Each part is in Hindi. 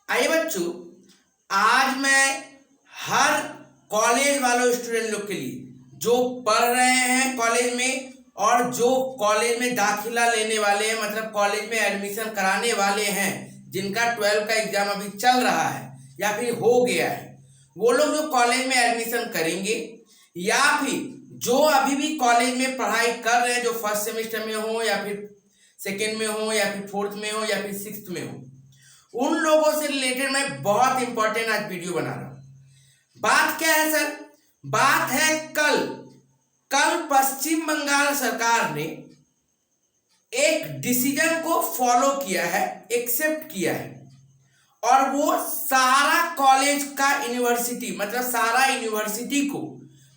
आइए बच्चों, आज मैं हर कॉलेज वालों स्टूडेंट लोग के लिए जो पढ़ रहे हैं कॉलेज में और जो कॉलेज में दाखिला लेने वाले हैं, मतलब कॉलेज में एडमिशन कराने वाले हैं, जिनका 12 का एग्जाम अभी चल रहा है या फिर हो गया है, वो लोग जो कॉलेज में एडमिशन करेंगे या फिर जो अभी भी कॉलेज में पढ़ाई कर रहे हैं, जो फर्स्ट सेमेस्टर में हो या फिर सेकेंड में हो या फिर फोर्थ में हो या फिर सिक्स्थ में हो, उन लोगों से रिलेटेड मैं बहुत इंपॉर्टेंट आज वीडियो बना रहा हूं। बात क्या है सर? बात है कल पश्चिम बंगाल सरकार ने एक डिसीजन को फॉलो किया है, एक्सेप्ट किया है, और वो सारा कॉलेज का यूनिवर्सिटी, मतलब सारा यूनिवर्सिटी को,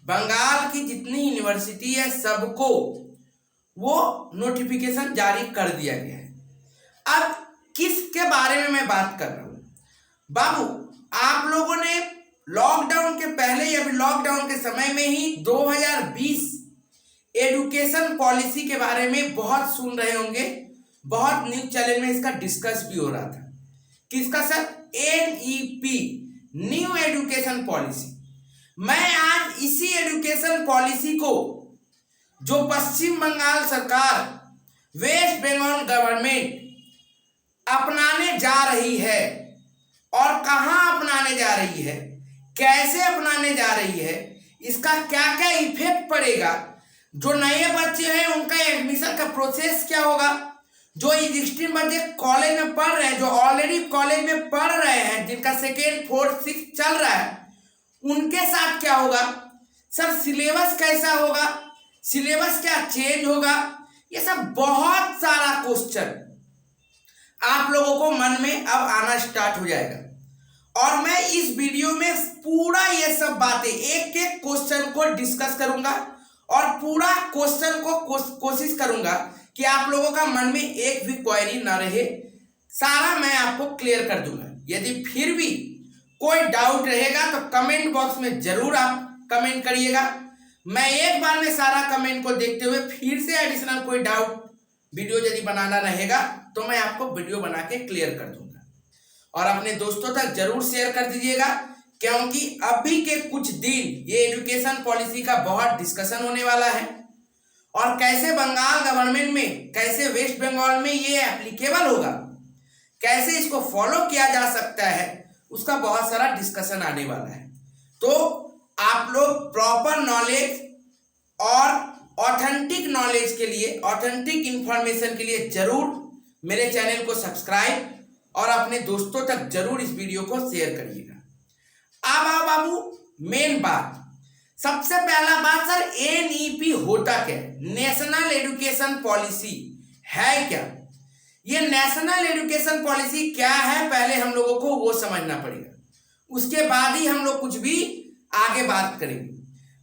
बंगाल की जितनी यूनिवर्सिटी है सबको वो नोटिफिकेशन जारी कर दिया गया है। अब किसके बारे में मैं बात कर रहा हूं बाबू? आप लोगों ने लॉकडाउन के पहले या फिर लॉकडाउन के समय में ही 2020 एजुकेशन पॉलिसी के बारे में बहुत सुन रहे होंगे, बहुत न्यूज चैनल में इसका डिस्कस भी हो रहा था। किसका sir? NEP, new education policy. मैं आज इसी एजुकेशन पॉलिसी को जो पश्चिम बंगाल सरकार, वेस्ट बंगाल गवर्नमेंट अपनाने जा रही है और कहां अपनाने जा रही है, कैसे अपनाने जा रही है, इसका क्या क्या इफेक्ट पड़ेगा, जो नए बच्चे हैं उनका एडमिशन का प्रोसेस क्या होगा, जो एग्जिस्टिंग बच्चे कॉलेज में पढ़ रहे हैं, जो ऑलरेडी कॉलेज में पढ़ रहे हैं, जिनका सेकेंड फोर्थ सिक्स चल रहा है, उनके साथ क्या होगा सर, सिलेबस कैसा होगा, सिलेबस क्या चेंज होगा, ये सब बहुत सारा क्वेश्चन आप लोगों को मन में अब आना स्टार्ट हो जाएगा। और मैं इस वीडियो में पूरा ये सब बातें, एक एक क्वेश्चन को डिस्कस करूंगा और पूरा क्वेश्चन को कोशिश करूंगा कि आप लोगों का मन में एक भी क्वेरी ना रहे, सारा मैं आपको क्लियर कर दूंगा। यदि फिर भी कोई डाउट रहेगा तो कमेंट बॉक्स में जरूर आप कमेंट करिएगा। मैं एक बार में सारा कमेंट को देखते हुए फिर से एडिशनल कोई डाउट वीडियो यदि बनाना रहेगा तो मैं आपको वीडियो बना के क्लियर कर दूंगा। और अपने दोस्तों तक जरूर शेयर कर दीजिएगा, क्योंकि अभी के कुछ दिन ये एजुकेशन पॉलिसी का बहुत डिस्कशन होने वाला है और कैसे बंगाल गवर्नमेंट में, कैसे वेस्ट बंगाल में ये एप्लीकेबल होगा, कैसे इसको फॉलो किया जा सकता है, उसका बहुत सारा डिस्कशन आने वाला है। तो आप लोग प्रॉपर नॉलेज और ऑथेंटिक नॉलेज के लिए, ऑथेंटिक इंफॉर्मेशन के लिए जरूर मेरे चैनल को सब्सक्राइब और अपने दोस्तों तक जरूर इस वीडियो को शेयर करिएगा। अब आओ बाबू मेन बात, सबसे पहला बात सर, NEP होता क्या है? नेशनल एजुकेशन पॉलिसी है क्या? ये नेशनल एजुकेशन पॉलिसी क्या है, पहले हम लोगों को वो समझना पड़ेगा, उसके बाद ही हम लोग कुछ भी आगे बात करेंगे।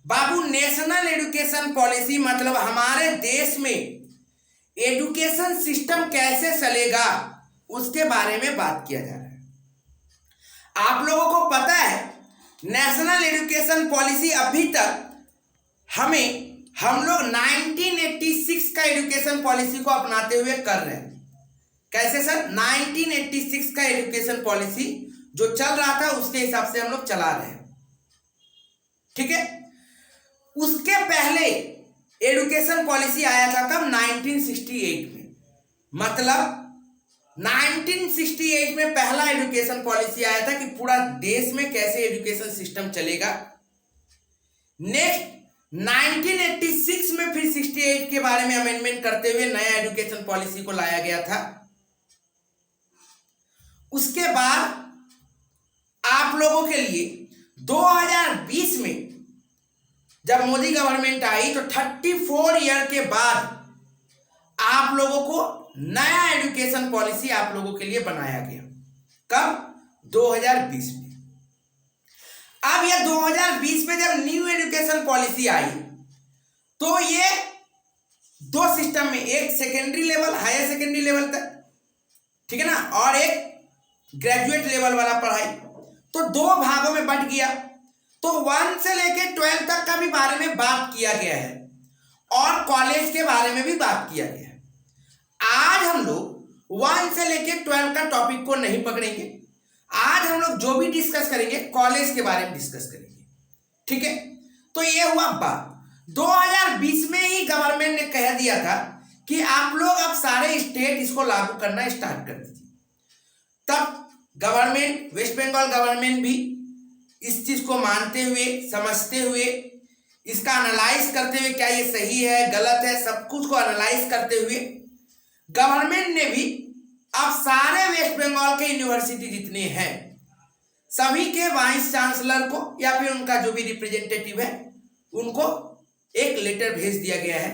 बाबू नेशनल एजुकेशन पॉलिसी मतलब हमारे देश में एजुकेशन सिस्टम कैसे चलेगा उसके बारे में बात किया जा रहा है। आप लोगों को पता है नेशनल एजुकेशन पॉलिसी अभी तक हम लोग 1986 का एजुकेशन पॉलिसी को अपनाते हुए कर रहे हैं। कैसे सर? 1986 का एजुकेशन पॉलिसी जो चल रहा था उसके हिसाब से हम लोग चला रहे हैं, ठीक है। उसके पहले एजुकेशन पॉलिसी आया था कब? 1968 में। मतलब 1968 में पहला एजुकेशन पॉलिसी आया था कि पूरा देश में कैसे एजुकेशन सिस्टम चलेगा। नेक्स्ट 1986 में फिर 68 के बारे में अमेंडमेंट करते हुए नया एजुकेशन पॉलिसी को लाया गया था। उसके बाद आप लोगों के लिए 2020 में जब मोदी गवर्नमेंट आई तो 34 ईयर के बाद आप लोगों को नया एजुकेशन पॉलिसी आप लोगों के लिए बनाया गया। कब? 2020 में। अब ये 2020 में जब न्यू एजुकेशन पॉलिसी आई तो ये दो सिस्टम में, एक secondary level, higher secondary level तक, ठीक है ना, और एक ग्रेजुएट लेवल वाला पढ़ाई, तो दो भागों में बंट गया। तो 1 से लेके 12 तक का भी बारे में बात किया गया है और कॉलेज के बारे में भी बात किया गया है। आज हम लोग 1 से लेके 12 का टॉपिक को नहीं पकड़ेंगे, आज हम लोग जो भी डिस्कस करेंगे कॉलेज के बारे में डिस्कस करेंगे, ठीक है। तो ये हुआ बात। 2020 में ही गवर्नमेंट ने कह दिया था कि आप लोग अब सारे स्टेट इसको लागू करना स्टार्ट कर दीजिए। तब गवर्नमेंट, वेस्ट बंगाल गवर्नमेंट भी इस चीज को मानते हुए, समझते हुए, इसका एनालाइज करते हुए, क्या ये सही है गलत है, सब कुछ को एनालाइज करते हुए गवर्नमेंट ने भी अब सारे वेस्ट बंगाल के यूनिवर्सिटी जितने हैं सभी के वाइस चांसलर को या फिर उनका जो भी रिप्रेजेंटेटिव है उनको एक लेटर भेज दिया गया है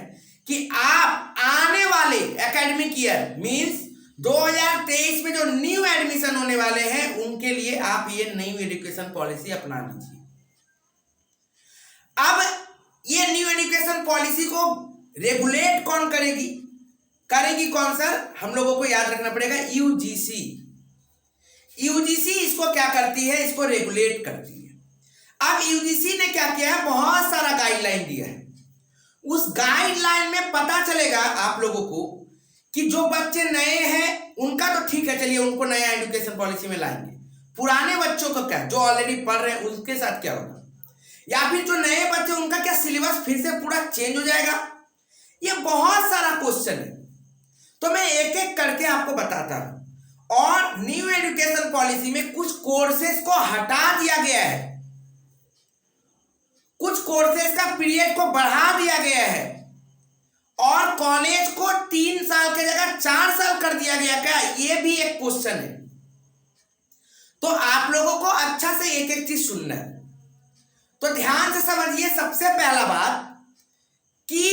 कि आप आने वाले एकेडमिक ईयर मींस 2023 में जो न्यू एडमिशन होने वाले हैं उनके लिए आप ये न्यू एजुकेशन पॉलिसी अपना लीजिए। अब ये न्यू एजुकेशन पॉलिसी को रेगुलेट कौन करेगी? करेगी कौन सर? हम लोगों को याद रखना पड़ेगा यूजीसी। यूजीसी इसको क्या करती है? इसको रेगुलेट करती है। अब यूजीसी ने क्या किया है? बहुत सारा गाइडलाइन दिया है। उस गाइडलाइन में पता चलेगा आप लोगों को कि जो बच्चे नए हैं उनका तो ठीक है, चलिए उनको नया एजुकेशन पॉलिसी में लाएंगे। पुराने बच्चों को क्या, जो ऑलरेडी पढ़ रहे हैं उनके साथ क्या होगा, या फिर जो नए बच्चे उनका क्या सिलेबस फिर से पूरा चेंज हो जाएगा? ये बहुत सारा क्वेश्चन है, तो मैं एक एक करके आपको बताता हूं। और न्यू एजुकेशन पॉलिसी में कुछ कोर्सेज को हटा दिया गया है, कुछ कोर्सेज का पीरियड को बढ़ा दिया गया है, और कॉलेज को 3 साल की जगह 4 साल कर दिया गया। क्या ये भी एक क्वेश्चन है? तो आप लोगों को अच्छा से एक एक चीज सुनना है, तो ध्यान से समझिए। सबसे पहला बात कि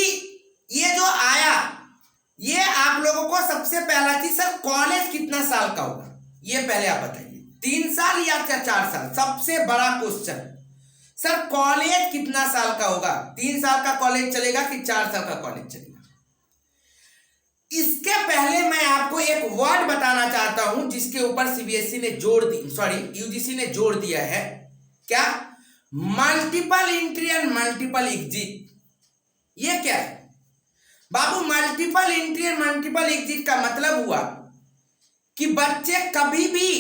ये जो आया, ये आप लोगों को सबसे पहला चीज, सर कॉलेज कितना साल का होगा ये पहले आप बताइए, 3 साल या 4 साल? सबसे बड़ा क्वेश्चन, सर कॉलेज कितना साल का होगा? 3 साल का कॉलेज चलेगा कि 4 साल का कॉलेज चलेगा? इसके पहले मैं आपको एक वर्ड बताना चाहता हूं जिसके ऊपर सीबीएसई ने जोर दी, यूजीसी ने जोर दिया है। क्या? Multiple entry and multiple exit. ये क्या है बाबू? Multiple entry and multiple exit का मतलब हुआ कि बच्चे कभी भी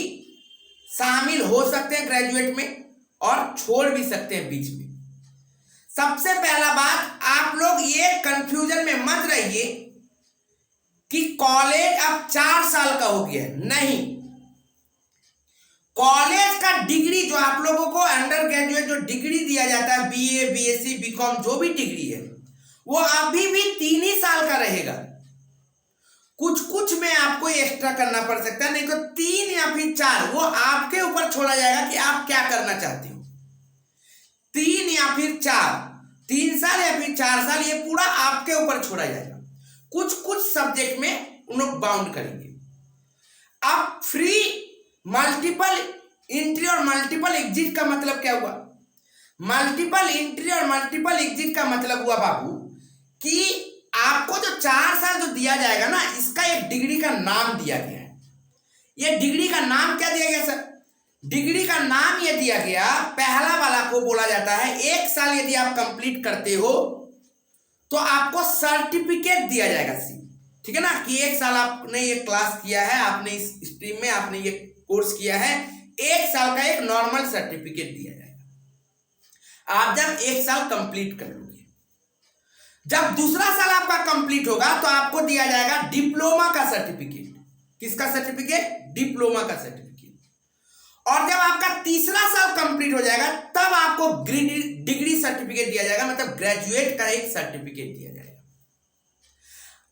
शामिल हो सकते हैं ग्रेजुएट में और छोड़ भी सकते हैं बीच में। सबसे पहला बात, आप लोग ये कंफ्यूजन में मत रहिए कि कॉलेज अब 4 साल का हो गया है। नहीं, कॉलेज का डिग्री जो आप लोगों को अंडर ग्रेजुएट जो डिग्री दिया जाता है, बीए, बीएससी, बीकॉम, जो भी डिग्री है, वो अभी भी 3 ही साल का रहेगा। कुछ कुछ में आपको एक्स्ट्रा करना पड़ सकता है, नहीं तो 3 या फिर 4 वो आपके ऊपर छोड़ा जाएगा कि आप क्या करना चाहते हो। 3 या फिर 4, 3 साल या फिर 4 साल, ये पूरा आपके ऊपर छोड़ा जाएगा। कुछ कुछ सब्जेक्ट में उन लोग बाउंड करेंगे। अब फ्री मल्टीपल एंट्री और मल्टीपल एग्जिट का मतलब क्या हुआ? मल्टीपल एंट्री और मल्टीपल एग्जिट का मतलब हुआ बाबू कि आपको जो 4 साल जो दिया जाएगा ना, इसका एक डिग्री का नाम दिया गया है। ये डिग्री का नाम क्या दिया गया सर? डिग्री का नाम ये दिया गया, पहला वाला को बोला जाता है 1 साल यदि आप कंप्लीट करते हो तो आपको सर्टिफिकेट दिया जाएगा। ठीक है ना, कि 1 साल आपने ये क्लास किया है, आपने इस स्ट्रीम में आपने ये कोर्स किया है, 1 साल का एक नॉर्मल सर्टिफिकेट दिया जाएगा आप जब 1 साल कंप्लीट कर लोगे। जब दूसरा साल आपका कंप्लीट होगा तो आपको दिया जाएगा डिप्लोमा का सर्टिफिकेट। किसका सर्टिफिकेट? डिप्लोमा का सर्टिफिकेट। और जब आपका तीसरा साल कंप्लीट हो जाएगा तब आपको डिग्री सर्टिफिकेट दिया जाएगा, मतलब ग्रेजुएट का एक सर्टिफिकेट दिया जाएगा।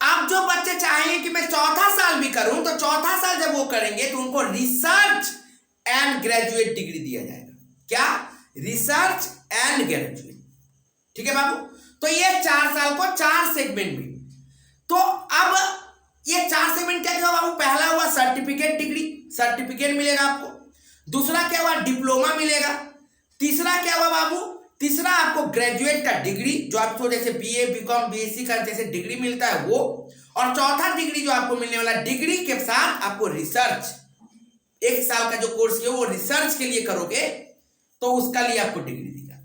अब जो बच्चे चाहेंगे कि मैं 4था साल भी करूं, तो 4था साल जब वो करेंगे तो उनको रिसर्च एंड ग्रेजुएट डिग्री दिया जाएगा। क्या? Research and graduate. ठीक है बाबू, तो ये 4 साल को 4 सेगमेंट में। तो अब ये 4 सेगमेंट क्या हुआ बाबू? पहला हुआ सर्टिफिकेट डिग्री, सर्टिफिकेट मिलेगा आपको। दूसरा क्या हुआ? डिप्लोमा मिलेगा। तीसरा क्या हुआ बाबू? तीसरा आपको ग्रेजुएट का डिग्री, जो आपको जैसे बीए, बीकॉम, बीएससी का जैसे डिग्री मिलता है वो। और चौथा डिग्री जो आपको मिलने वाला, डिग्री के साथ आपको रिसर्च, 1 साल का जो कोर्स है वो रिसर्च के लिए करोगे तो उसका लिए आपको डिग्री देगा।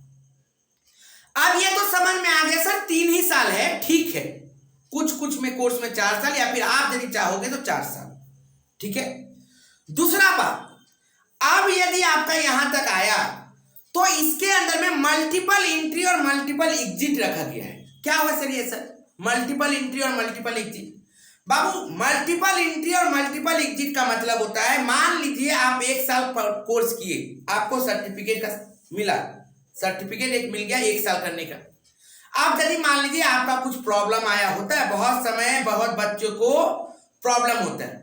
अब ये तो समझ में आ गया सर, 3 ही साल है, ठीक है। कुछ कुछ में कोर्स में 4 साल, या फिर आप यदि चाहोगे तो 4 साल। ठीक है। दूसरा बात, अब आपका यहां तक आया तो इसके अंदर में मल्टीपल एंट्री और मल्टीपल एग्जिट रखा गया है। क्या हुआ सर ये सर? मल्टीपल एंट्री और मल्टीपल एग्जिट। बाबू मल्टीपल एंट्री और मल्टीपल एग्जिट का मतलब होता है, मान लीजिए आप 1 साल कोर्स किए, आपको सर्टिफिकेट का मिला, सर्टिफिकेट एक मिल गया 1 साल करने का। अब यदि मान लीजिए आपका कुछ प्रॉब्लम आया, होता है बहुत समय बहुत बच्चों को प्रॉब्लम होता है,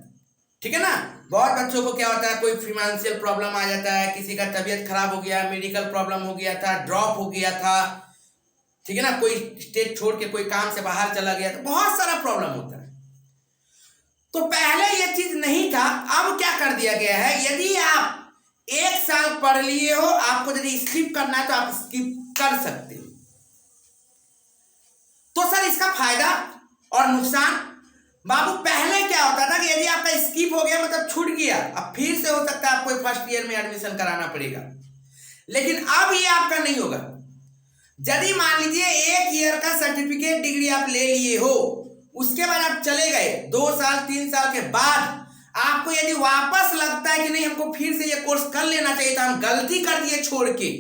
ठीक है ना, बहुत बच्चों को क्या होता है, कोई फाइनेंशियल प्रॉब्लम आ जाता है, किसी का तबीयत खराब हो गया, मेडिकल प्रॉब्लम हो गया था, ड्रॉप हो गया था, ठीक है ना, कोई स्टेट छोड़ के कोई काम से बाहर चला गया, तो बहुत सारा प्रॉब्लम होता है। तो पहले ये चीज नहीं था, अब क्या कर दिया गया है, यदि आप 1 साल पढ़ लिए हो, आपको यदि स्किप करना है तो आप स्किप कर सकते हो। तो सर इसका फायदा और नुकसान, बाबू पहले क्या होता था कि यदि आपका स्किप हो गया मतलब छूट गया, अब फिर से हो सकता है आपको फर्स्ट ईयर में एडमिशन कराना पड़ेगा, लेकिन अब ये आपका नहीं होगा। यदि मान लीजिए 1 ईयर का सर्टिफिकेट डिग्री आप ले लिए हो, उसके बाद आप चले गए, 2 साल 3 साल के बाद आपको यदि वापस लगता है कि नहीं हमको फिर से ये कोर्स कर लेना चाहिए था, हम गलती कर दिए छोड़ के,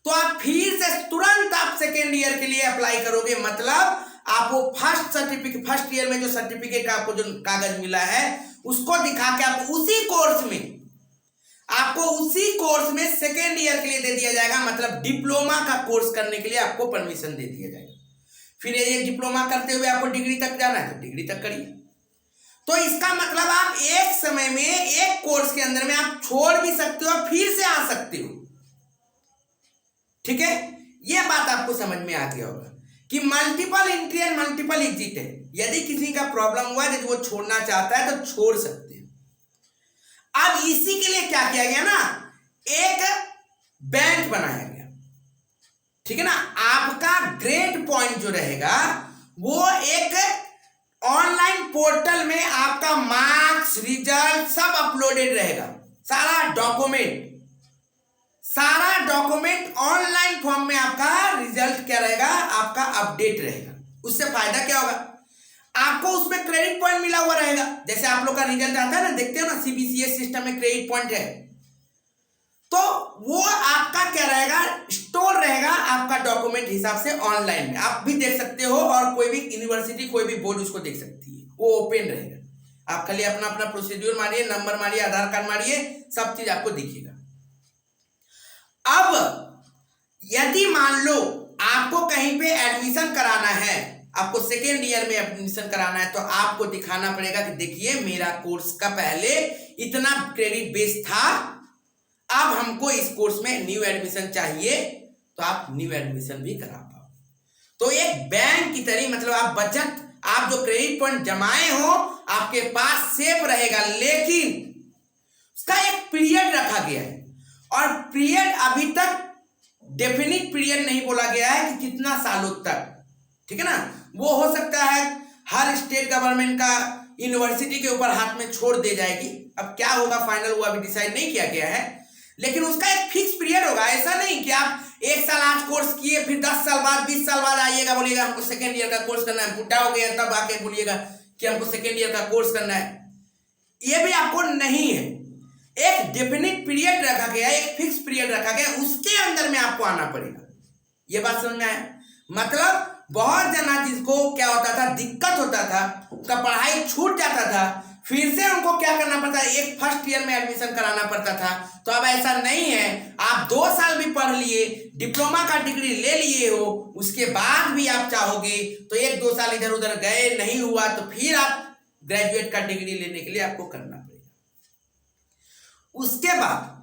तो आप फिर से तुरंत आप सेकेंड ईयर के लिए अप्लाई करोगे। मतलब आपको फर्स्ट ईयर में जो सर्टिफिकेट का आपको जो कागज मिला है उसको दिखा के आपको उसी कोर्स में सेकेंड ईयर के लिए दे दिया जाएगा, मतलब डिप्लोमा का कोर्स करने के लिए आपको परमिशन दे दिया जाएगा। फिर ये डिप्लोमा करते हुए आपको डिग्री तक जाना है तो डिग्री तक करिए। तो इसका मतलब आप एक समय में एक कोर्स के अंदर में आप छोड़ भी सकते हो और फिर से आ सकते हो, ठीक है। यह बात आपको समझ में आ गया होगा कि multiple entry and multiple exit है। यदि किसी का प्रॉब्लम हुआ है, यदि वो छोड़ना चाहता है तो छोड़ सकते हैं। अब इसी के लिए क्या किया गया ना, एक बैंक बनाया गया, ठीक है ना। आपका ग्रेड पॉइंट जो रहेगा वो एक ऑनलाइन पोर्टल में आपका मार्क्स रिजल्ट सब अपलोडेड रहेगा, सारा डॉक्यूमेंट ऑनलाइन फॉर्म में आपका रिजल्ट क्या रहेगा, आपका अपडेट रहेगा। उससे फायदा क्या होगा, आपको उसमें क्रेडिट पॉइंट मिला हुआ रहेगा। जैसे आप लोग का रिजल्ट आता है ना, देखते हो ना सीबीसीएस सिस्टम में क्रेडिट पॉइंट है, तो वो आपका क्या रहेगा, स्टोर रहेगा आपका डॉक्यूमेंट हिसाब से ऑनलाइन में आप भी देख सकते हो, और कोई भी यूनिवर्सिटी कोई भी बोर्ड उसको देख सकती है, वो ओपन रहेगा। आप खाली अपना अपना प्रोसीड्यूर मारिए, नंबर मारिए, आधार कार्ड मारिए, सब चीज आपको दिखेगा। अब यदि मान लो आपको कहीं पे एडमिशन कराना है, आपको सेकेंड ईयर में एडमिशन कराना है, तो आपको दिखाना पड़ेगा कि देखिए मेरा कोर्स का पहले इतना क्रेडिट बेस था, अब हमको इस कोर्स में न्यू एडमिशन चाहिए, तो आप न्यू एडमिशन भी करा पाओ। तो एक बैंक की तरह, मतलब आप बचत, आप जो क्रेडिट पॉइंट जमाए हो आपके पास सेफ रहेगा, लेकिन उसका एक पीरियड रखा गया है, और पीरियड अभी तक डेफिनिट पीरियड नहीं बोला गया है कि कितना सालों तक, ठीक है ना। वो हो सकता है हर स्टेट गवर्नमेंट का यूनिवर्सिटी के ऊपर हाथ में छोड़ दे जाएगी, अब क्या होगा फाइनल वो अभी डिसाइड नहीं किया गया है, लेकिन उसका एक फिक्स पीरियड होगा। ऐसा नहीं कि आप 1 साल आज कोर्स किए, फिर 10 साल बाद 20 साल बाद आइएगा, बोलिएगा हमको सेकेंड ईयर का कोर्स करना है, बुढ़ा हो गया तब आके बोलिएगा कि हमको सेकेंड ईयर का कोर्स करना है, ये भी आपको नहीं है। एक डेफिनिट पीरियड रखा गया, एक फिक्स पीरियड रखा गया, उसके अंदर में आपको आना पड़ेगा। ये बात समझ में आया? मतलब बहुत जना जिसको क्या होता था, दिक्कत होता था, उनका पढ़ाई छूट जाता था, फिर से उनको क्या करना पड़ता है, एक फर्स्ट ईयर में एडमिशन कराना पड़ता था। तो अब ऐसा नहीं है, आप 2 साल भी पढ़ लिए, डिप्लोमा का डिग्री ले लिए हो, उसके बाद भी आप चाहोगे तो 1-2 साल इधर उधर गए, नहीं हुआ तो फिर आप ग्रेजुएट का डिग्री लेने के लिए आपको करना पड़ेगा। उसके बाद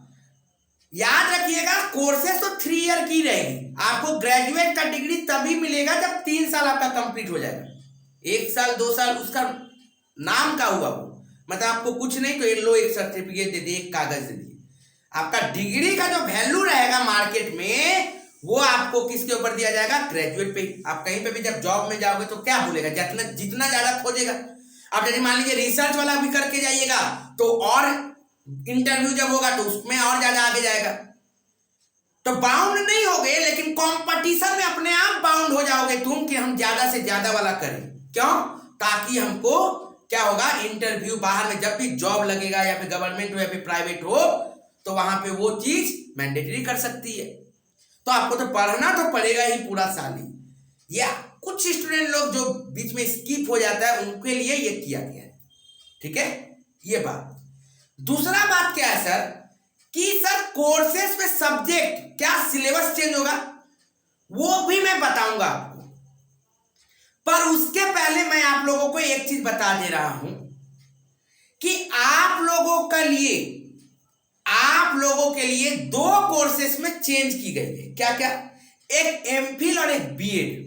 याद रखिएगा, कोर्सेस तो 3 ईयर की रहेगी, आपको ग्रेजुएट का डिग्री तभी मिलेगा जब 3 साल आपका कंप्लीट हो जाएगा। 1 साल 2 साल उसका नाम का हुआ वो, मतलब आपको कुछ नहीं तो ये लो एक सर्टिफिकेट दे दिए, एक कागज दे दिए। आपका डिग्री का जो वैल्यू रहेगा मार्केट में, वो आपको किसके ऊपर दिया जाएगा, ग्रेजुएट पे। आप कहीं पे भी जब जॉब में जाओगे तो क्या बोलेगा, जितना ज्यादा खोजेगा। अब यदि मान लीजिए रिसर्च वाला भी करके जाइएगा तो और इंटरव्यू जब होगा तो उसमें और ज्यादा आगे जाएगा। तो बाउंड नहीं होगे, लेकिन कंपटीशन में अपने आप बाउंड हो जाओगे तुम कि हम ज्यादा से ज्यादा वाला करें। क्यों? ताकि हमको क्या होगा, इंटरव्यू बाहर में जब भी जॉब लगेगा, या फिर गवर्नमेंट हो या फिर प्राइवेट हो, तो वहां पे वो चीज मैंडेटरी कर सकती है। तो आपको तो पढ़ना तो पड़ेगा ही पूरा साल ही। या कुछ स्टूडेंट लोग जो बीच में स्किप हो जाता है उनके लिए ये किया गया है। ठीक है, ये बात। दूसरा बात क्या है सर कि सर कोर्सेस में सब्जेक्ट क्या सिलेबस चेंज होगा, वो भी मैं बताऊंगा आपको। पर उसके पहले मैं आप लोगों को एक चीज बता दे रहा हूं कि आप लोगों के लिए दो कोर्सेस में चेंज की गई है। क्या क्या? एक एमफिल और एक बीएड।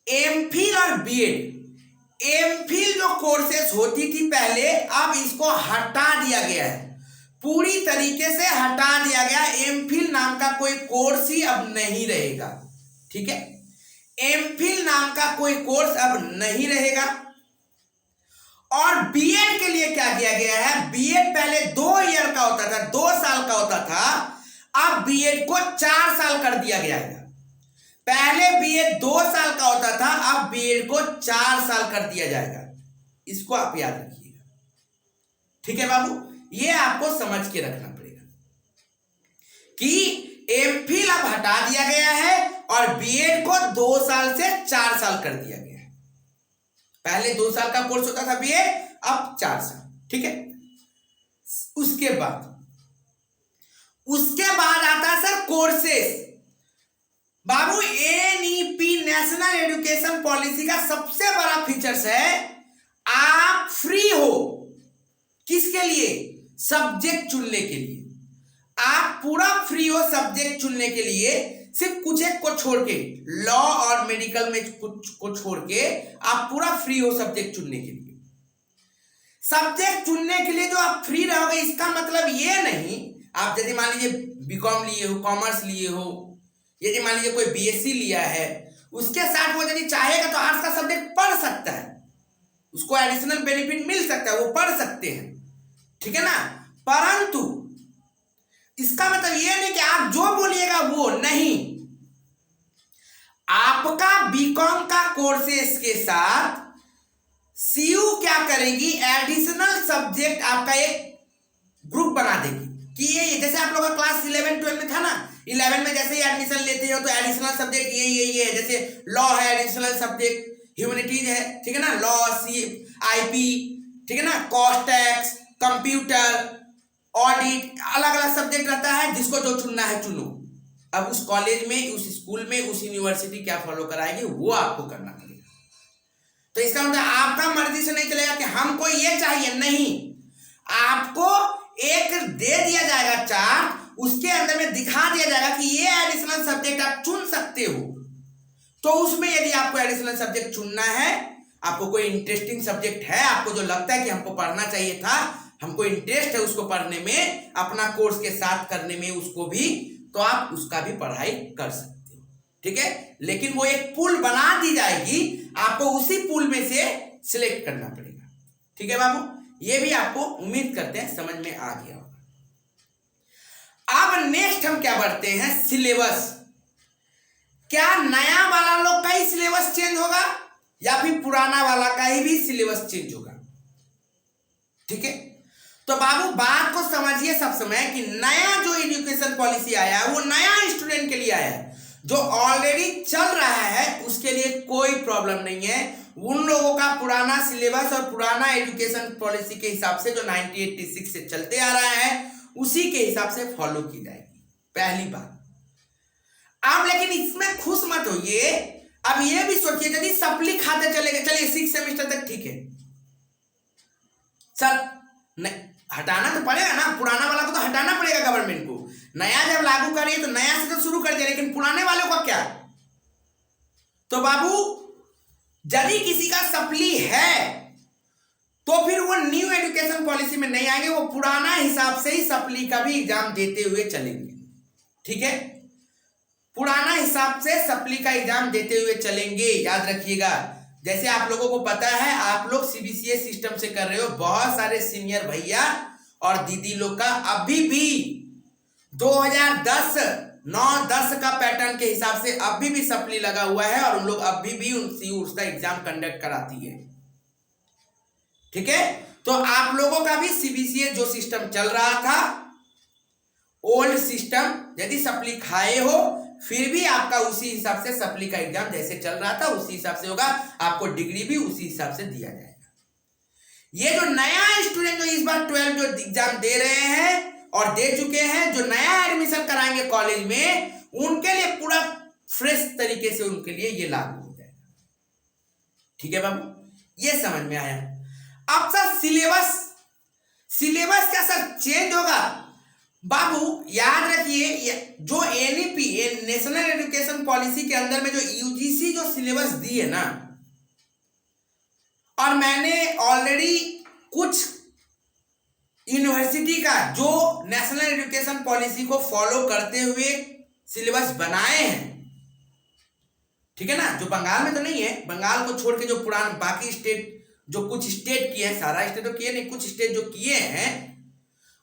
एमफिल और बीएड, एमफिल जो कोर्सेस होती थी पहले, अब इसको हटा दिया गया है, पूरी तरीके से हटा दिया गया। एमफिल नाम का कोई कोर्स ही अब नहीं रहेगा। ठीक है, एमफिल नाम का कोई कोर्स अब नहीं रहेगा। और बीएड के लिए क्या किया गया है, बीएड पहले 2 ईयर का होता था, 2 साल का होता था, अब बीएड को 4 साल कर दिया गया है। पहले बीएड 2 साल का होता था, अब बीएड को 4 साल कर दिया जाएगा। इसको आप याद रखिएगा। ठीक है बाबू, ये आपको समझ के रखना पड़ेगा कि एमफिल अब हटा दिया गया है और बीएड को 2 साल से 4 साल कर दिया गया है। पहले 2 साल का कोर्स होता था बीएड, अब 4 साल। ठीक है, उसके बाद आता है सर कोर्सेस। बाबू एनईपी नेशनल एजुकेशन पॉलिसी का सबसे बड़ा फीचर्स है आप फ्री हो। किसके लिए? सब्जेक्ट चुनने के लिए। आप पूरा फ्री हो सब्जेक्ट चुनने के लिए, सिर्फ कुछ एक को छोड़ के, लॉ और मेडिकल में कुछ को छोड़ के आप पूरा फ्री हो सब्जेक्ट चुनने के लिए। सब्जेक्ट चुनने के लिए जो आप फ्री रहोगे, इसका मतलब ये नहीं, आप यदि मान लीजिए बीकॉम लिए हो, कॉमर्स लिए हो, यदि मान लीजिए कोई बीएससी लिया है, उसके साथ वो यदि चाहेगा तो आर्ट्स का सब्जेक्ट पढ़ सकता है, उसको एडिशनल बेनिफिट मिल सकता है, वो पढ़ सकते हैं। ठीक है ना, परंतु इसका मतलब ये नहीं कि आप जो बोलिएगा वो नहीं। आपका बीकॉम का कोर्सेस के साथ सीयू क्या करेगी, एडिशनल सब्जेक्ट आपका एक ग्रुप बना देगी कि ये जैसे आप लोगों का क्लास 11 12 में था ना, 11 में जैसे ही एडमिशन लेते हो तो एडिशनल सब्जेक्ट ये है, जैसे लॉ है एडिशनल सब्जेक्ट, ह्यूमैनिटीज है, ठीक है ना, लॉ, आईपी, ठीक है ना, कॉस्ट टैक्स, कंप्यूटर, ऑडिट, अलग अलग सब्जेक्ट रहता है, जिसको जो चुनना है चुनो। अब उस कॉलेज में, उस स्कूल में, उस यूनिवर्सिटी क्या फॉलो कराएगी वो आपको करना पड़ेगा। तो इसका मतलब आपका मर्जी से नहीं चलेगा कि हमको ये चाहिए, नहीं, आपको एक दे दिया जाएगा चार्ट, उसके अंदर में दिखा दिया जाएगा कि ये एडिशनल सब्जेक्ट आप चुन सकते हो। तो उसमें यदि आपको एडिशनल सब्जेक्ट चुनना है, आपको कोई इंटरेस्टिंग सब्जेक्ट है, आपको जो लगता है कि हमको पढ़ना चाहिए था, हमको इंटरेस्ट है उसको पढ़ने में, अपना कोर्स के साथ करने में उसको भी, तो आप उसका भी पढ़ाई कर सकते हो। ठीक है, लेकिन वो एक पूल बना दी जाएगी, आपको उसी पूल में से सिलेक्ट करना पड़ेगा। ठीक है बाबू, ये भी आपको उम्मीद करते हैं समझ में आ गया होगा। अब नेक्स्ट हम क्या बढ़ते हैं, सिलेबस। क्या नया वाला लोग का ही सिलेबस चेंज होगा या फिर पुराना वाला का ही भी सिलेबस चेंज होगा? ठीक है, तो बाबू बात को समझिए सब समय कि नया जो एजुकेशन पॉलिसी आया है वो नया स्टूडेंट के लिए आया है। जो ऑलरेडी चल रहा है उसके लिए कोई प्रॉब्लम नहीं है। उन लोगों का पुराना सिलेबस और पुराना एजुकेशन पॉलिसी के हिसाब से जो 1986 से चलते आ रहा है उसी के हिसाब से फॉलो की जाएगी, पहली बात। अब लेकिन इसमें खुश मत होइए, अब ये भी सोचिए यदि सप्ली खाते चलेगा, चलिए 6 सेमेस्टर तक ठीक है सर, नहीं हटाना तो पड़ेगा ना, पुराना वाला को तो हटाना पड़ेगा गवर्नमेंट को। नया जब लागू करिए तो नया से तो शुरू कर दिया, लेकिन पुराने वालों का क्या? तो बाबू यदि किसी का सप्ली है तो फिर वो न्यू एजुकेशन पॉलिसी में नहीं आएंगे, वो पुराना हिसाब से ही सप्ली का भी एग्जाम देते हुए चलेंगे। ठीक है, पुराना हिसाब से सप्ली का एग्जाम देते हुए चलेंगे, याद रखिएगा। जैसे आप लोगों को पता है, आप लोग सीबीसीएस सिस्टम से कर रहे हो, बहुत सारे सीनियर भैया और दीदी लोग का अभी भी 2010 9-10 का पैटर्न के हिसाब से अभी भी सप्ली लगा हुआ है और उन लोग अभी भी उसका एग्जाम कंडक्ट कराती है। ठीक है, तो आप लोगों का भी सीबीसीएस जो सिस्टम चल रहा था ओल्ड सिस्टम यदि सप्ली खाए हो फिर भी आपका उसी हिसाब से सप्ली का एग्जाम जैसे चल रहा था उसी हिसाब से होगा, आपको डिग्री भी उसी हिसाब से दिया जाएगा। ये जो नया स्टूडेंट जो इस बार 12 जो एग्जाम दे रहे हैं और दे चुके हैं, जो नया एडमिशन कराएंगे कॉलेज में, उनके लिए पूरा फ्रेश तरीके से उनके लिए ये लागू हो जाएगा। ठीक है बाबू, ये समझ में आया। अब सर सिलेबस क्या सर चेंज होगा? बाबू याद रखिए, जो एनईपी नेशनल एजुकेशन पॉलिसी के अंदर में जो यूजीसी जो सिलेबस दी है ना, और मैंने ऑलरेडी कुछ यूनिवर्सिटी का जो नेशनल एजुकेशन पॉलिसी को फॉलो करते हुए सिलेबस बनाए हैं, ठीक है ना, जो बंगाल में तो नहीं है, बंगाल को छोड़ के जो पुराने बाकी स्टेट जो कुछ स्टेट किए हैं, सारा स्टेट तो किए नहीं, कुछ स्टेट जो किए हैं,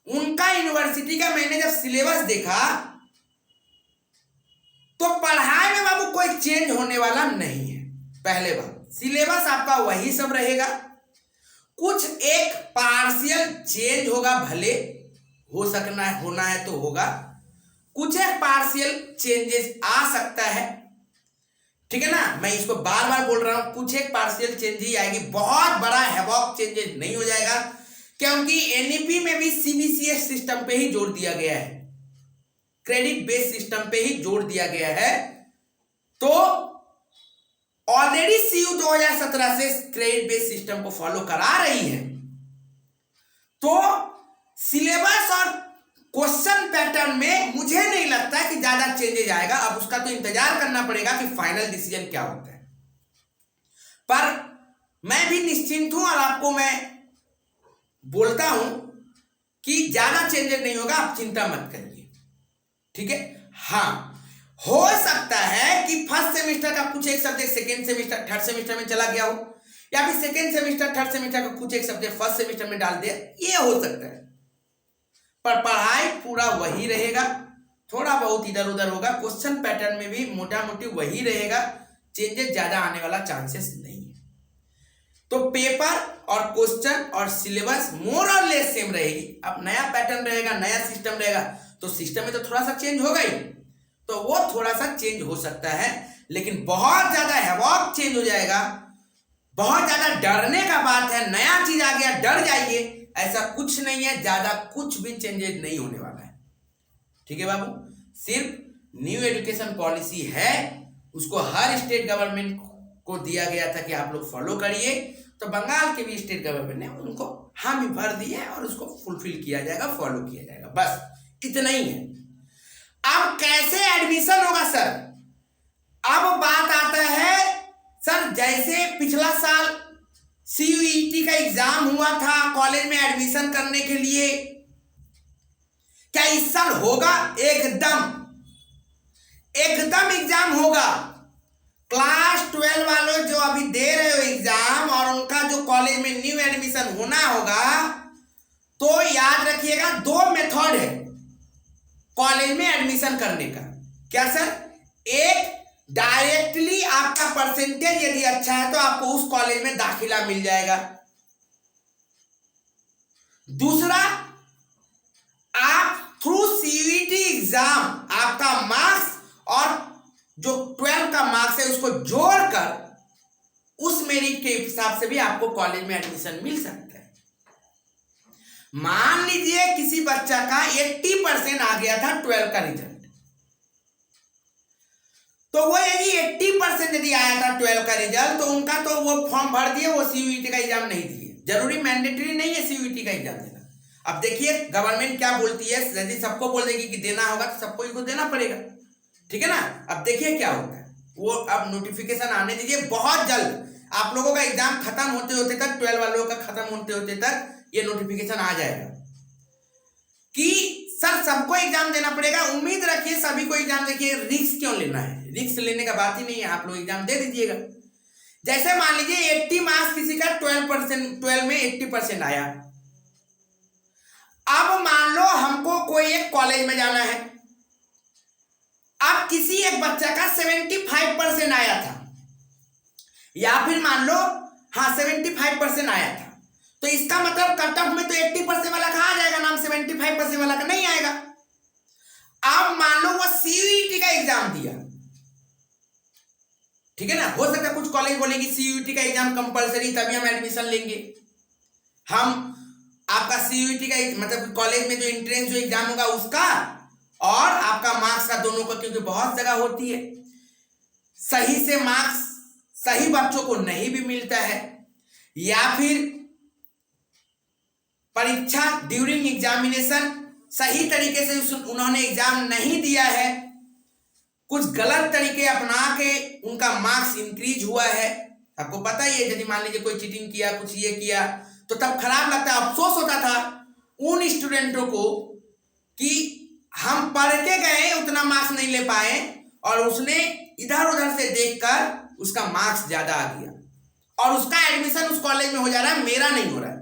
उनका यूनिवर्सिटी का मैंने जब सिलेबस देखा तो पढ़ाई में बाबू कोई चेंज होने वाला नहीं है। पहले बात, सिलेबस आपका वही सब रहेगा, कुछ एक पार्शियल चेंज होगा, भले हो सकना है, होना है तो होगा, कुछ एक पार्शियल चेंजेस आ सकता है, ठीक है ना। मैं इसको बार बार बोल रहा हूं, कुछ एक पार्शियल चेंज ही आएगी, बहुत बड़ा हैवॉक चेंजेस नहीं हो जाएगा, क्योंकि एनईपी में भी सीबीसीएस सिस्टम पे ही जोर दिया गया है, क्रेडिट बेस्ड सिस्टम पे ही जोर दिया गया है। तो ऑलरेडी सीयू 2017 से क्रेडिट बेस्ड सिस्टम को फॉलो करा रही है, तो सिलेबस और क्वेश्चन पैटर्न में मुझे नहीं लगता कि ज्यादा चेंजेज आएगा। अब उसका तो इंतजार करना पड़ेगा कि फाइनल डिसीजन क्या होता है, पर मैं भी निश्चिंत हूं और आपको मैं बोलता हूं कि ज्यादा चेंजेस नहीं होगा, आप चिंता मत करिए, ठीक है। हाँ, हो सकता है कि फर्स्ट सेमेस्टर का कुछ एक subject second semester third semester में चला गया हो, या फिर सेकेंड सेमेस्टर थर्ड सेमेस्टर का कुछ एक सब्जेक्ट फर्स्ट सेमेस्टर में डाल दिया, ये हो सकता है, पर पढ़ाई पूरा वही रहेगा, थोड़ा बहुत इधर उधर होगा, क्वेश्चन पैटर्न में भी मोटा मोटी वही रहेगा, चेंजेस ज्यादा आने वाला चांसेस नहीं है। तो पेपर और क्वेश्चन और सिलेबस मोर और लेस सेम रहेगी। अब नया पैटर्न रहेगा, नया सिस्टम रहेगा, तो सिस्टम में तो थोड़ा सा चेंज होगा ही, तो वो थोड़ा सा चेंज हो सकता है, लेकिन बहुत ज्यादा हैवॉक चेंज हो जाएगा, बहुत ज्यादा डरने का बात है, नया चीज आ गया डर जाइए, ऐसा कुछ नहीं है, ज्यादा कुछ भी चेंजेस नहीं होने वाला है, ठीक है बाबू। सिर्फ न्यू एजुकेशन पॉलिसी है, उसको हर स्टेट गवर्नमेंट को दिया गया था कि आप लोग फॉलो करिए, तो बंगाल के भी स्टेट गवर्नमेंट ने उनको हामी भर दी है और उसको फुलफिल किया जाएगा, फॉलो किया जाएगा, बस इतना ही है। अब कैसे एडमिशन होगा सर? अब बात आता है सर, जैसे पिछला साल सीयूईटी का एग्जाम हुआ था कॉलेज में एडमिशन करने के लिए, क्या इस साल होगा? एकदम एग्जाम होगा। क्लास 12 वालों जो अभी दे रहे हो एग्जाम और उनका जो कॉलेज में न्यू एडमिशन होना होगा, तो याद रखिएगा 2 मेथड है कॉलेज में एडमिशन करने का। क्या सर? एक, डायरेक्टली आपका परसेंटेज यदि अच्छा है तो आपको उस कॉलेज में दाखिला मिल जाएगा। दूसरा, आप थ्रू सीयूईटी एग्जाम आपका मार्क्स और जो 12 का मार्क्स है उसको जोड़कर उस मेरिट के हिसाब से भी आपको कॉलेज में एडमिशन मिल सकता है। मान लीजिए किसी बच्चा का 80% आ गया था 12 का रिजल्ट, तो वो यदि 80% यदि आया था 12 का रिजल्ट, तो उनका तो वो फॉर्म भर दिए, वो सीयूईटी का एग्जाम नहीं दिए। जरूरी मैंडेटरी नहीं है सीयूईटी का एग्जाम देना। अब देखिए गवर्नमेंट क्या बोलती है, यदि सबको बोल देगी कि देना होगा तो सबको इसको देना पड़ेगा, ठीक है ना। अब देखिए क्या होता है, वो अब नोटिफिकेशन आने दीजिए बहुत जल्द। आप लोगों का एग्जाम खत्म होते होते तक, 12 वालों का खत्म होते होते तक ये नोटिफिकेशन आ जाएगा कि सर सबको एग्जाम देना पड़ेगा। उम्मीद रखिए सभी को एग्जाम। देखिए रिस्क क्यों लेना है, रिस्क लेने का बात ही नहीं है, आप लोग एग्जाम दे दीजिएगा। जैसे मान लीजिए 80 मार्क्स किसी का 12 में 80% आया। अब मान लो हमको कोई एक कॉलेज में जाना है, अब किसी एक बच्चा का 75% आया था, या फिर मान लो 75% आया था, तो इसका मतलब कट ऑफ में तो 80% वाला का आ जाएगा नाम, 75% वाला का नहीं आएगा। अब मान लो वो सीयूईटी का एग्जाम दिया, ठीक है ना, हो सकता है कुछ कॉलेज बोलेगी सीयूईटी का एग्जाम कंपलसरी तभी हम एडमिशन लेंगे। हम आपका सीयूईटी का मतलब कॉलेज में जो एंट्रेंस जो एग्जाम होगा उसका और आपका मार्क्स का दोनों का, क्योंकि बहुत जगह होती है सही से मार्क्स सही बच्चों को नहीं भी मिलता है, या फिर परीक्षा ड्यूरिंग एग्जामिनेशन सही तरीके से उन्होंने एग्जाम नहीं दिया है, कुछ गलत तरीके अपना के उनका मार्क्स इंक्रीज हुआ है। आपको पता ही है, यदि मान लीजिए कोई चीटिंग किया, कुछ ये किया, तो तब खराब लगता है, अफसोस होता था उन स्टूडेंटों को कि हम पढ़ के गए उतना मार्क्स नहीं ले पाए और उसने इधर उधर से देखकर उसका मार्क्स ज्यादा आ गया और उसका एडमिशन उस कॉलेज में हो जा रहा है, मेरा नहीं हो रहा है।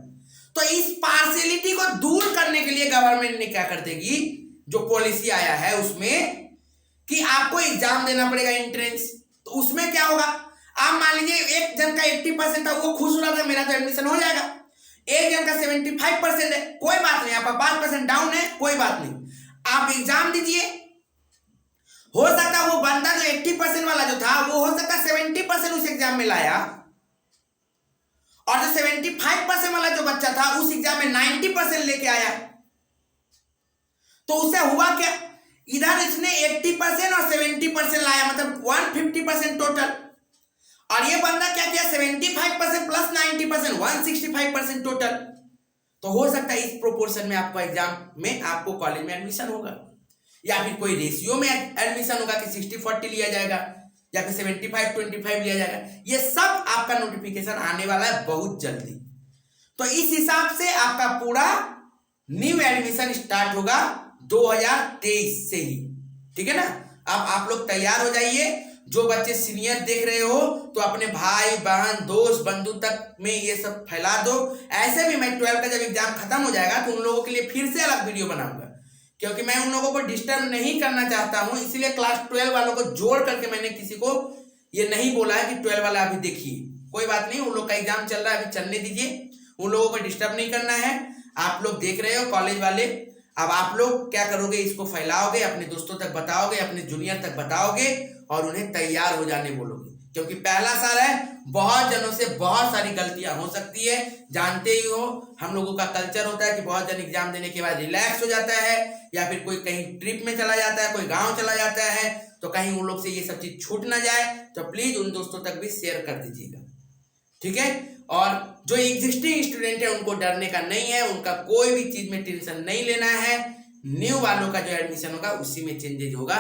तो इस पार्शियलिटी को दूर करने के लिए गवर्नमेंट ने क्या कर देगी, जो पॉलिसी आया है उसमें कि आपको एग्जाम देना पड़ेगा एंट्रेंस। तो उसमें क्या होगा, आप मान लीजिए एक जन का 80% था, वो खुश हो रहा था मेरा तो एडमिशन हो जाएगा, एक जन का 75% है, कोई बात नहीं, आपका 5% डाउन है, कोई बात नहीं, आप एग्जाम दीजिए। हो सकता है वो बंदा जो 80% वाला जो था वो हो सकता है 70% उस एग्जाम में लाया, और जो 75% वाला जो बच्चा था उस एग्जाम में 90% लेके आया। तो उससे हुआ क्या, इधर इसने 80% और 70% लाया, मतलब 150% टोटल, और ये बंदा क्या किया 75% प्लस 90% 165% टोटल। तो हो सकता है इस प्रोपोर्शन में आपको एग्जाम में आपको कॉलेज में एडमिशन होगा, या फिर कोई रेशियो में एडमिशन होगा कि 60-40 लिया जाएगा या फिर 75-25 लिया जाएगा। ये सब आपका नोटिफिकेशन आने वाला है बहुत जल्दी। तो इस हिसाब से आपका पूरा न्यू एडमिशन स्टार्ट होगा 2023 से ही, ठीक है ना। अब आप लोग तैयार हो जाइए, जो बच्चे सीनियर देख रहे हो तो अपने भाई बहन दोस्त बंधु तक में ये सब फैला दो। ऐसे भी मैं 12 का जब एग्जाम खत्म हो जाएगा तो उन लोगों के लिए फिर से अलग वीडियो बनाऊंगा, क्योंकि मैं उन लोगों को डिस्टर्ब नहीं करना चाहता हूं, इसलिए क्लास 12 वालों को जोड़ करके मैंने किसी को ये नहीं बोला है कि 12 वाला अभी देखिए, कोई बात नहीं, उन लोग का एग्जाम चल रहा है, अभी चलने दीजिए, उन लोगों को डिस्टर्ब नहीं करना है। आप लोग देख रहे हो कॉलेज वाले, अब आप लोग क्या करोगे, इसको फैलाओगे, अपने दोस्तों तक बताओगे, अपने जूनियर तक बताओगे और उन्हें तैयार हो जाने बोलोगे, क्योंकि पहला साल है, बहुत जनों से बहुत सारी गलतियां हो सकती है। जानते ही हो हम लोगों का कल्चर होता है कि बहुत जन एग्जाम देने के बाद रिलैक्स हो जाता है, या फिर कोई कहीं ट्रिप में चला जाता है, कोई गांव चला जाता है, तो कहीं उन लोग से ये सब चीज छूट ना जाए, तो प्लीज उन दोस्तों तक भी शेयर कर दीजिएगा, ठीक है। और जो एग्जिस्टिंग स्टूडेंट है उनको डरने का नहीं है, उनका कोई भी चीज में टेंशन नहीं लेना है, न्यू वालों का जो एडमिशन होगा उसी में चेंजेज होगा।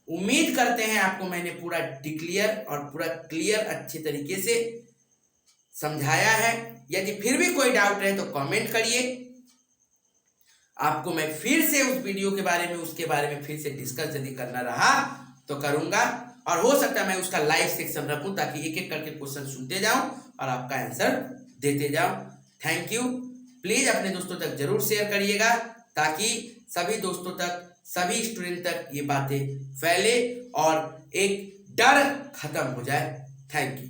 उम्मीद करते हैं आपको मैंने पूरा डिक्लियर और पूरा क्लियर अच्छे तरीके से समझाया है। यदि फिर भी कोई डाउट है तो कमेंट करिए, आपको मैं फिर से उस वीडियो के बारे में उसके बारे में फिर से डिस्कस यदि करना रहा तो करूंगा, और हो सकता है मैं उसका लाइव सेक्शन रखूं ताकि एक एक करके क्वेश्चन सुनते जाऊं और आपका आंसर देते जाऊं। Thank you. प्लीज अपने दोस्तों तक जरूर शेयर करिएगा ताकि सभी दोस्तों तक, सभी स्टूडेंट तक ये बातें फैले और एक डर खत्म हो जाए। Thank you.